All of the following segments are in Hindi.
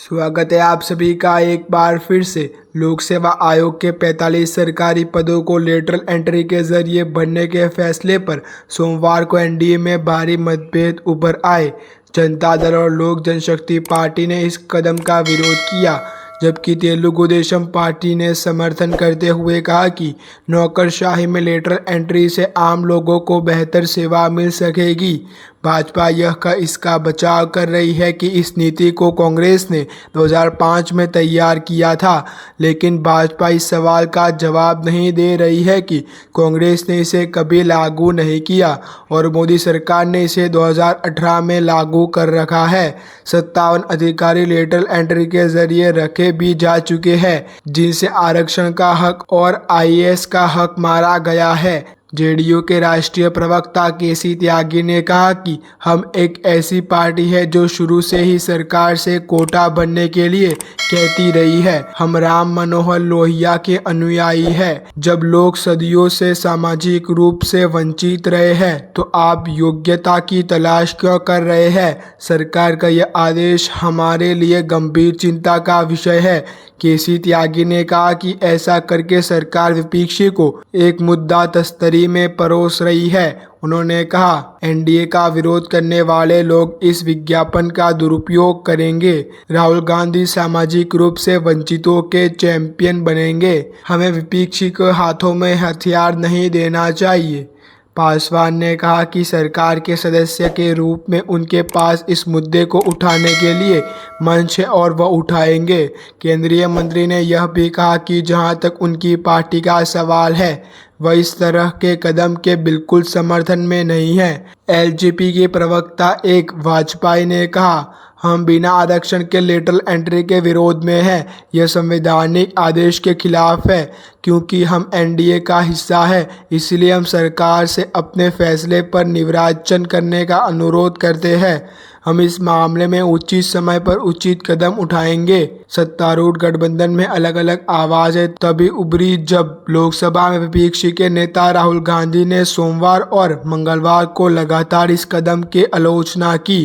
स्वागत है आप सभी का एक बार फिर से। लोक सेवा आयोग के 45 सरकारी पदों को लेटरल एंट्री के जरिए भरने के फैसले पर सोमवार को एनडीए में भारी मतभेद उभर आए। जनता दल और लोक जनशक्ति पार्टी ने इस कदम का विरोध किया, जबकि तेलुगु देशम पार्टी ने समर्थन करते हुए कहा कि नौकरशाही में लेटरल एंट्री से आम लोगों को बेहतर सेवा मिल सकेगी। भाजपा इसका बचाव कर रही है कि इस नीति को कांग्रेस ने 2005 में तैयार किया था, लेकिन भाजपा इस सवाल का जवाब नहीं दे रही है कि कांग्रेस ने इसे कभी लागू नहीं किया और मोदी सरकार ने इसे 2018 में लागू कर रखा है। 57 अधिकारी लेटरल एंट्री के जरिए रखे भी जा चुके हैं, जिनसे आरक्षण का हक और आईएएस का हक मारा गया है। जेडीयू के राष्ट्रीय प्रवक्ता केसी त्यागी ने कहा कि हम एक ऐसी पार्टी है जो शुरू से ही सरकार से कोटा बनने के लिए कहती रही है। हम राम मनोहर लोहिया के अनुयायी हैं। जब लोग सदियों से सामाजिक रूप से वंचित रहे हैं, तो आप योग्यता की तलाश क्यों कर रहे हैं? सरकार का यह आदेश हमारे लिए गंभीर चिंता का विषय है। केसी त्यागी ने कहा कि ऐसा करके सरकार विपक्षी को एक मुद्दा तस्तरी में परोस रही है। उन्होंने कहा, एनडीए का विरोध करने वाले लोग इस विज्ञापन का दुरुपयोग करेंगे। राहुल गांधी सामाजिक रूप से वंचितों के चैंपियन बनेंगे। हमें विपक्षी के हाथों में हथियार नहीं देना चाहिए। पासवान ने कहा कि सरकार के सदस्य के रूप में उनके पास इस मुद्दे को उठाने के लिए मंच है और वह उठाएंगे। केंद्रीय मंत्री ने यह भी कहा कि जहां तक उनकी पार्टी का सवाल है, वह इस तरह के कदम के बिल्कुल समर्थन में नहीं है। एलजेपी के प्रवक्ता एक वाजपेयी ने कहा, हम बिना आरक्षण के लेटरल एंट्री के विरोध में हैं। यह संवैधानिक आदेश के खिलाफ है। क्योंकि हम एनडीए का हिस्सा है, इसलिए हम सरकार से अपने फैसले पर निर्वाचन करने का अनुरोध करते हैं। हम इस मामले में उचित समय पर उचित कदम उठाएंगे। सत्तारूढ़ गठबंधन में अलग अलग आवाज़ें तभी उभरी जब लोकसभा में विपक्षी के नेता राहुल गांधी ने सोमवार और मंगलवार को लगातार इस कदम की आलोचना की।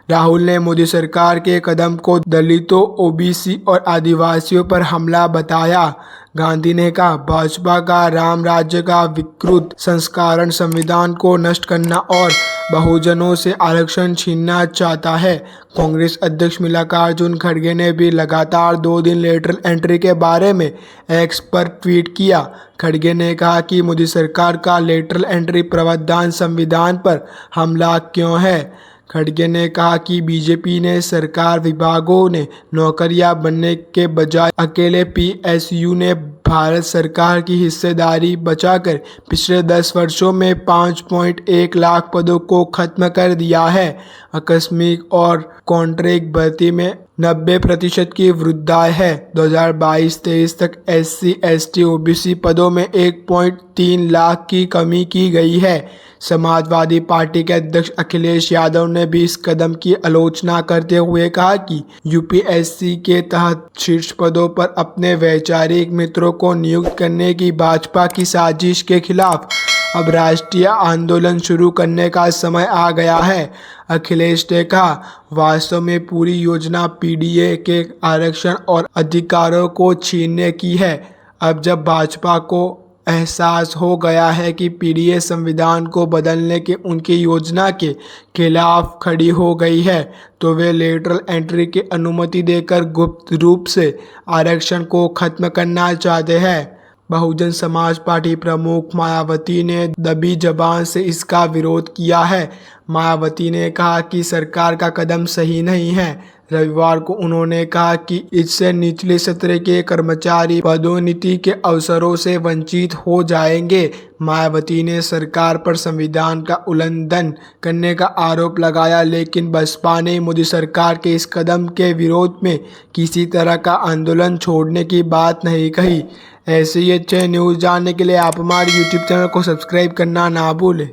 राहुल ने मोदी सरकार के कदम को दलितों, ओबीसी और आदिवासियों पर हमला बताया। गांधी ने कहा, भाजपा का राम राज्य का विकृत संस्करण संविधान को नष्ट करना और बहुजनों से आरक्षण छीनना चाहता है। कांग्रेस अध्यक्ष मल्लिकार्जुन खड़गे ने भी लगातार 2 दिन लेटरल एंट्री के बारे में एक्स पर ट्वीट किया। खड़गे ने कहा कि मोदी सरकार का लेटरल एंट्री प्रावधान संविधान पर हमला क्यों है। खड़गे ने कहा कि बीजेपी ने सरकार विभागों ने नौकरियां बनने के बजाय अकेले पीएसयू ने भारत सरकार की हिस्सेदारी बचाकर पिछले 10 वर्षों में 5.1 लाख पदों को खत्म कर दिया है। आकस्मिक और कॉन्ट्रैक्ट भर्ती में 90% की वृद्धि है। 2022-23 तक एससी, एसटी, ओबीसी पदों में 1.3 लाख की कमी की गई है। समाजवादी पार्टी के अध्यक्ष अखिलेश यादव ने भी इस कदम की आलोचना करते हुए कहा कि यूपीएससी के तहत शीर्ष पदों पर अपने वैचारिक मित्रों को नियुक्त करने की भाजपा की साजिश के खिलाफ अब राष्ट्रीय आंदोलन शुरू करने का समय आ गया है। अखिलेश ने कहा, वास्तव में पूरी योजना पीडीए के आरक्षण और अधिकारों को छीनने की है। अब जब भाजपा को एहसास हो गया है कि पीडीए संविधान को बदलने के उनकी योजना के खिलाफ खड़ी हो गई है, तो वे लेटरल एंट्री की अनुमति देकर गुप्त रूप से आरक्षण को खत्म करना चाहते हैं। बहुजन समाज पार्टी प्रमुख मायावती ने दबी जबान से इसका विरोध किया है। मायावती ने कहा कि सरकार का कदम सही नहीं है। रविवार को उन्होंने कहा कि इससे निचले सत्र के कर्मचारी पदोन्नति के अवसरों से वंचित हो जाएंगे। मायावती ने सरकार पर संविधान का उल्लंघन करने का आरोप लगाया, लेकिन बसपा ने मोदी सरकार के इस कदम के विरोध में किसी तरह का आंदोलन छोड़ने की बात नहीं कही। ऐसे ही अच्छे न्यूज़ जानने के लिए आप हमारे यूट्यूब चैनल को सब्सक्राइब करना ना भूलें।